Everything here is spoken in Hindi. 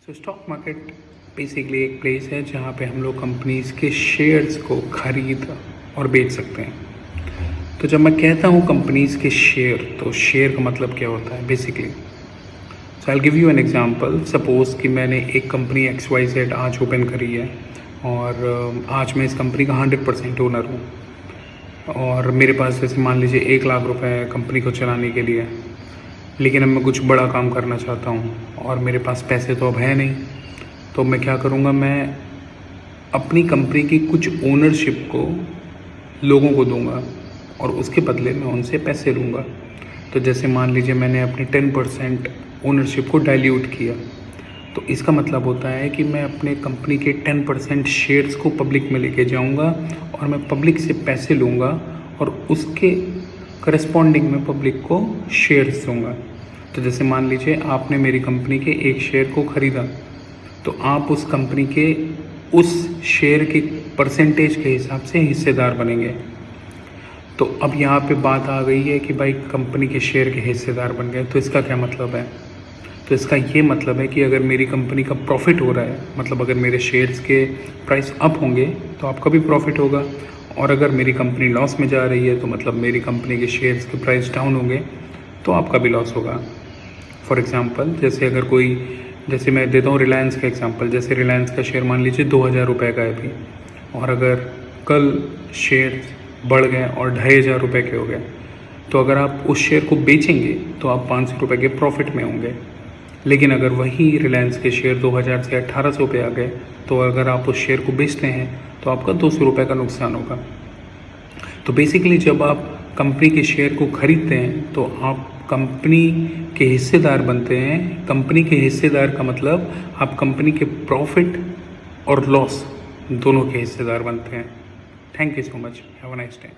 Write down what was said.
सो स्टॉक मार्केट बेसिकली एक प्लेस है जहाँ पे हम लोग कंपनीज़ के शेयर्स को खरीद और बेच सकते हैं। तो जब मैं कहता हूँ कंपनीज़ के शेयर, तो शेयर का मतलब क्या होता है basically. So I give you an example. Suppose कि मैंने एक कंपनी XYZ आज ओपन करी है और आज मैं इस कंपनी का 100% ओनर हूँ और मेरे पास जैसे मान लीजिए 1 लाख रुपए कंपनी को चलाने के लिए, लेकिन अब मैं कुछ बड़ा काम करना चाहता हूँ और मेरे पास पैसे तो अब है नहीं। तो मैं क्या करूँगा, मैं अपनी कंपनी की कुछ ओनरशिप को लोगों को दूंगा और उसके बदले में उनसे पैसे लूँगा। तो जैसे मान लीजिए मैंने अपनी 10% ओनरशिप को डाइल्यूट किया, तो इसका मतलब होता है कि मैं अपने कंपनी के 10% शेयर्स को पब्लिक में लेके जाऊंगा और मैं पब्लिक से पैसे लूँगा और उसके करस्पॉन्डिंग में पब्लिक को शेयर्स दूंगा। तो जैसे मान लीजिए आपने मेरी कंपनी के एक शेयर को ख़रीदा, तो आप उस कंपनी के उस शेयर के परसेंटेज के हिसाब से हिस्सेदार बनेंगे। तो अब यहाँ पे बात आ गई है कि भाई कंपनी के शेयर के हिस्सेदार बन गए, तो इसका क्या मतलब है। तो इसका ये मतलब है कि अगर मेरी कंपनी का प्रॉफिट हो रहा है, मतलब अगर मेरे शेयर्स के प्राइस अप होंगे तो आपका भी प्रॉफिट होगा, और अगर मेरी कंपनी लॉस में जा रही है तो मतलब मेरी कंपनी के शेयर्स के प्राइस डाउन होंगे तो आपका भी लॉस होगा। फॉर एग्ज़ाम्पल जैसे मैं देता हूँ रिलायंस का एग्ज़ाम्पल। जैसे रिलायंस का शेयर मान लीजिए 2000 रुपये का है अभी, और अगर कल शेयर बढ़ गए और 2500 रुपये के हो गए, तो अगर आप उस शेयर को बेचेंगे तो आप 500 रुपये के प्रॉफिट में होंगे। लेकिन अगर वही रिलायंस के शेयर 2000 से 1800 पे आ गए, तो अगर आप उस शेयर को बेचते हैं तो आपका 200 रुपये का नुकसान होगा। तो बेसिकली जब आप कंपनी के शेयर को खरीदते हैं तो आप कंपनी के हिस्सेदार बनते हैं। कंपनी के हिस्सेदार का मतलब आप कंपनी के प्रॉफिट और लॉस दोनों के हिस्सेदार बनते हैं। Thank you so much, have a nice day.